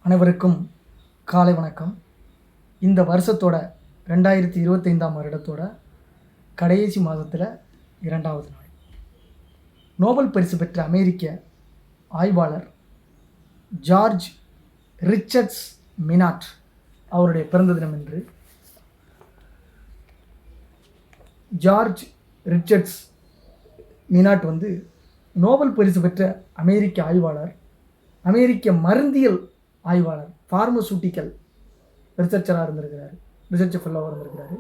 அனைவருக்கும் காலை வணக்கம். இந்த வருஷத்தோட 2025ஆம் வருடத்தோட கடைசி மாதத்தில் 2வது நாள். நோபல் பரிசு பெற்ற அமெரிக்க ஆய்வாளர் ஜார்ஜ் ரிச்சர்ட்ஸ் மினாட் அவருடைய பிறந்த தினம் என்று. ஜார்ஜ் ரிச்சர்ட்ஸ் மினாட் நோபல் பரிசு பெற்ற அமெரிக்க ஆய்வாளர், அமெரிக்க மருந்தியல் ஆய்வாளர், ஃபார்மசூட்டிக்கல் ரிசர்ச்சராக இருந்திருக்கிறாரு, ரிசர்ச் ஃபெல்லோவாக இருந்திருக்கிறாரு.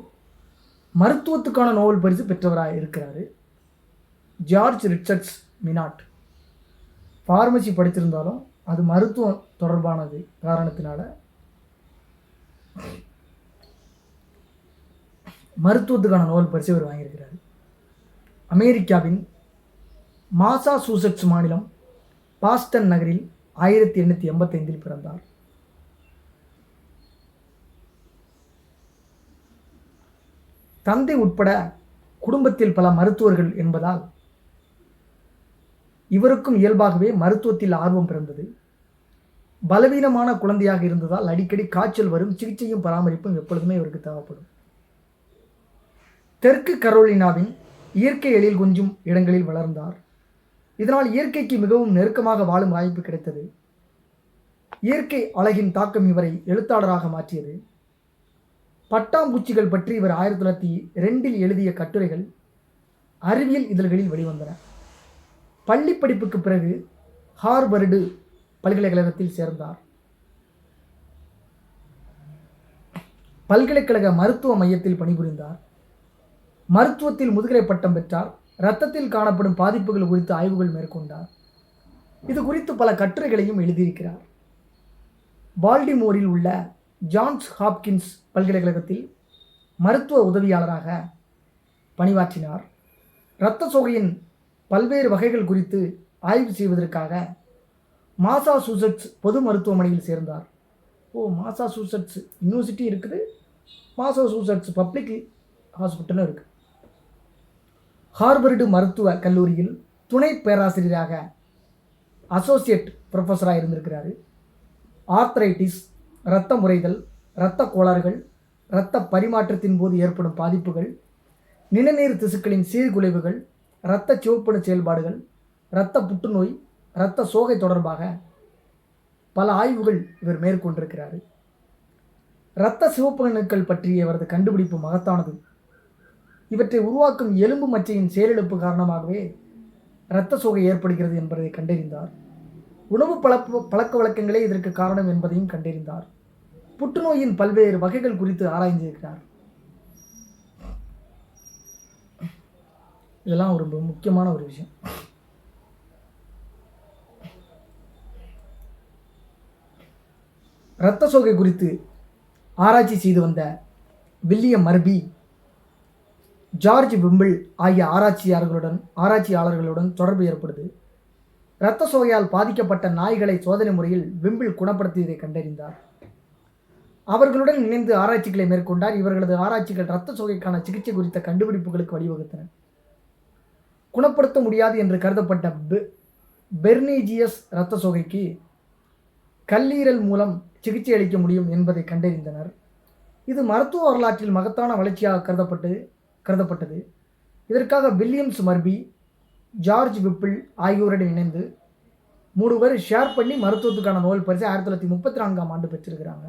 மருத்துவத்துக்கான நோபல் பரிசு பெற்றவராக இருக்கிறாரு. ஜார்ஜ் ரிச்சர்ட்ஸ் மினாட் ஃபார்மசி படித்திருந்தாலும் அது மருத்துவம் தொடர்பானது காரணத்தினால மருத்துவத்துக்கான நோபல் பரிசு இவர் வாங்கியிருக்கிறார். அமெரிக்காவின் மாசாசூசெட்ஸ் மாநிலம் பாஸ்டன் நகரில் 1885 பிறந்தார். தந்தை உட்பட குடும்பத்தில் பல மருத்துவர்கள் என்பதால் இவருக்கும் இயல்பாகவே மருத்துவத்தில் ஆர்வம் பிறந்தது. பலவீனமான குழந்தையாக இருந்ததால் அடிக்கடி காய்ச்சல் வரும். சிகிச்சையும் பராமரிப்பும் எப்பொழுதுமே இவருக்கு தேவைப்படும். தெற்கு கரோலினாவின் இயற்கை எழில் கொஞ்சும் இடங்களில் வளர்ந்தார். இதனால் இயற்கைக்கு மிகவும் நெருக்கமாக வாழும் வாய்ப்பு கிடைத்தது. இயற்கை அழகின் தாக்கம் இவரை எழுத்தாளராக மாற்றியது. பட்டாம்பூச்சிகள் பற்றி இவர் 1902 எழுதிய கட்டுரைகள் அறிவியல் இதழ்களில் வெளிவந்தன. பள்ளி படிப்புக்கு பிறகு ஹார்வர்டு பல்கலைக்கழகத்தில் சேர்ந்தார். பல்கலைக்கழக மருத்துவ மையத்தில் பணிபுரிந்தார். மருத்துவத்தில் முதுகலை பட்டம் பெற்றார். இரத்தத்தில் காணப்படும் பாதிப்புகள் குறித்து ஆய்வுகள் மேற்கொண்டார். இது குறித்து பல கட்டுரைகளையும் எழுதியிருக்கிறார். பால்டிமோரில் உள்ள ஜான்ஸ் ஹாப்கின்ஸ் பல்கலைக்கழகத்தில் மருத்துவ உதவியாளராக பணியாற்றினார். இரத்த சோகையின் பல்வேறு வகைகள் குறித்து ஆய்வு செய்வதற்காக மாசாசூசெட்ஸ் பொது மருத்துவமனையில் சேர்ந்தார். மாசாசூசெட்ஸ் யூனிவர்சிட்டி இருக்குது, மாசாசூசெட்ஸ் பப்ளிக் ஹாஸ்பிட்டலும் இருக்குது. ஹார்வர்டு மருத்துவ கல்லூரியில் துணை பேராசிரியராக அசோசியேட் ப்ரொஃபஸராக இருந்திருக்கிறாரு. ஆர்த்ரைட்டிஸ், இரத்த முறைதல், இரத்த கோளாறுகள், இரத்த பரிமாற்றத்தின் போது ஏற்படும் பாதிப்புகள், நிணநீர் திசுக்களின் சீர்குலைவுகள், இரத்த சிவப்பணு செயல்பாடுகள், இரத்த புற்றுநோய், இரத்த சோகை தொடர்பாக பல ஆய்வுகள் இவர் மேற்கொண்டிருக்கிறார். இரத்த சிவப்பணுக்கள் பற்றிய இவரது கண்டுபிடிப்பு மகத்தானது. இவற்றை உருவாக்கும் எலும்பு மச்சையின் செயலிழப்பு காரணமாகவே இரத்த சோகை ஏற்படுகிறது என்பதை கண்டறிந்தார். உணவு பழக்க வழக்கங்களே இதற்கு காரணம் என்பதையும் கண்டறிந்தார். புற்றுநோயின் பல்வேறு வகைகள் குறித்து ஆராய்ந்திருக்கிறார். இதெல்லாம் ஒரு முக்கியமான ஒரு விஷயம். இரத்த சோகை குறித்து ஆராய்ச்சி செய்து வந்த வில்லியம் மர்பி, ஜார்ஜ் விம்பிள் ஆகிய ஆராய்ச்சியாளர்களுடன் தொடர்பு ஏற்படுது. இரத்த சோகையால் பாதிக்கப்பட்ட நாய்களை சோதனை முறையில் விம்பிள் குணப்படுத்தியதை கண்டறிந்தார். அவர்களுடன் இணைந்து ஆராய்ச்சிகளை மேற்கொண்டார். இவர்களது ஆராய்ச்சிகள் இரத்த சோகைக்கான சிகிச்சை குறித்த கண்டுபிடிப்புகளுக்கு வழிவகுத்தன. குணப்படுத்த முடியாது என்று கருதப்பட்ட பெர்னீஜியஸ் இரத்த சோகைக்கு கல்லீரல் மூலம் சிகிச்சை அளிக்க முடியும் என்பதை கண்டறிந்தனர். இது மருத்துவ வரலாற்றில் மகத்தான வளர்ச்சியாக கருதப்பட்டது. இதற்காக வில்லியம்ஸ் மர்பி, ஜார்ஜ் விப்பிள் ஆகியோருடன் இணைந்து 3 பேர் ஷேர் பண்ணி மருத்துவத்துக்கான நோபல் பரிசு 1934ஆம் ஆண்டு பெற்றிருக்கிறாங்க.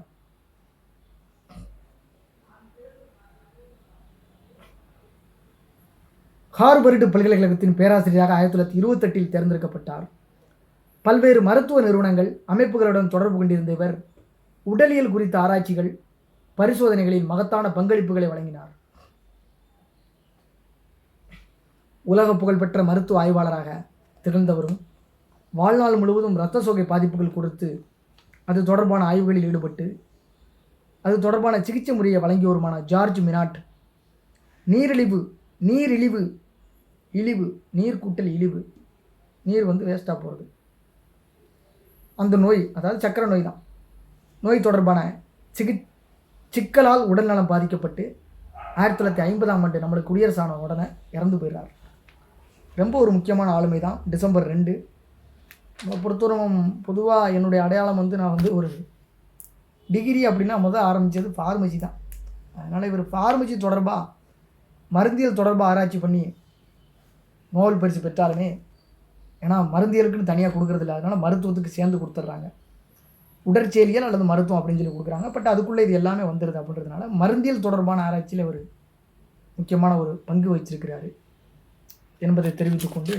ஹார்வர்டு பல்கலைக்கழகத்தின் பேராசிரியராக 1928இல் தேர்ந்தெடுக்கப்பட்டார். பல்வேறு மருத்துவ நிறுவனங்கள், அமைப்புகளுடன் தொடர்பு கொண்டிருந்த இவர் உடலியல் குறித்த ஆராய்ச்சிகள், பரிசோதனைகளில் மகத்தான பங்களிப்புகளை வழங்கினார். உலக புகழ்பெற்ற மருத்துவ ஆய்வாளராக திகழ்ந்தவரும் வாழ்நாள் முழுவதும் இரத்த சோகை பாதிப்புகள் கொடுத்து அது தொடர்பான ஆய்வுகளில் ஈடுபட்டு அது தொடர்பான சிகிச்சை முறையை வழங்கியவருமான ஜார்ஜ் மினாட் நீரிழிவு நீர் வேஸ்ட்டாக போகிறது, அந்த நோய், அதாவது சக்கரை நோய் தான், நோய் தொடர்பான சிக்கலால் உடல்நலம் பாதிக்கப்பட்டு 1950ஆம் ஆண்டு நம்மளுக்கு குடியரசான உடனே இறந்து போயிடுறார். ரொம்ப ஒரு முக்கியமான ஆளுமை தான். டிசம்பர் 2 பொறுத்தவரை பொதுவாக என்னுடைய அடையாளம் நான் ஒரு டிகிரி அப்படின்னா முதல் ஆரம்பித்தது ஃபார்மசி தான். அதனால் இவர் ஃபார்மசி தொடர்பாக மருந்தியல் தொடர்பாக ஆராய்ச்சி பண்ணி நோபல் பரிசு பெற்றாலுமே, ஏன்னா மருந்தியலுக்குன்னு தனியாக கொடுக்குறதில்ல, அதனால் மருத்துவத்துக்கு சேர்ந்து கொடுத்துட்றாங்க. உடற்செயலியல் அல்லது மருத்துவம் அப்படின்னு சொல்லி கொடுக்குறாங்க. பட் அதுக்குள்ளே இது எல்லாமே வந்துடுது அப்படின்றதுனால மருந்தியல் தொடர்பான ஆராய்ச்சியில் ஒரு முக்கியமான ஒரு பங்கு வச்சிருக்கிறாரு என்பதை தெரிவித்துக்கொண்டு,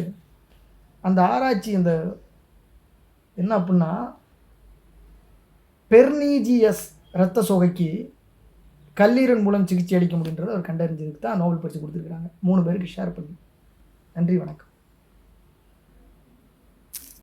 அந்த ஆராய்ச்சி இந்த என்ன அப்படின்னா, பெர்னீஜியஸ் இரத்த சோகைக்கு கல்லீரல் மூலம் சிகிச்சை அளிக்க முடியுன்றதை அவர் கண்டறிஞ்சதுக்கு தான் நோபல் பரிசு கொடுத்துருக்குறாங்க. 3 பேருக்கு ஷேர் பண்ணி. நன்றி, வணக்கம்.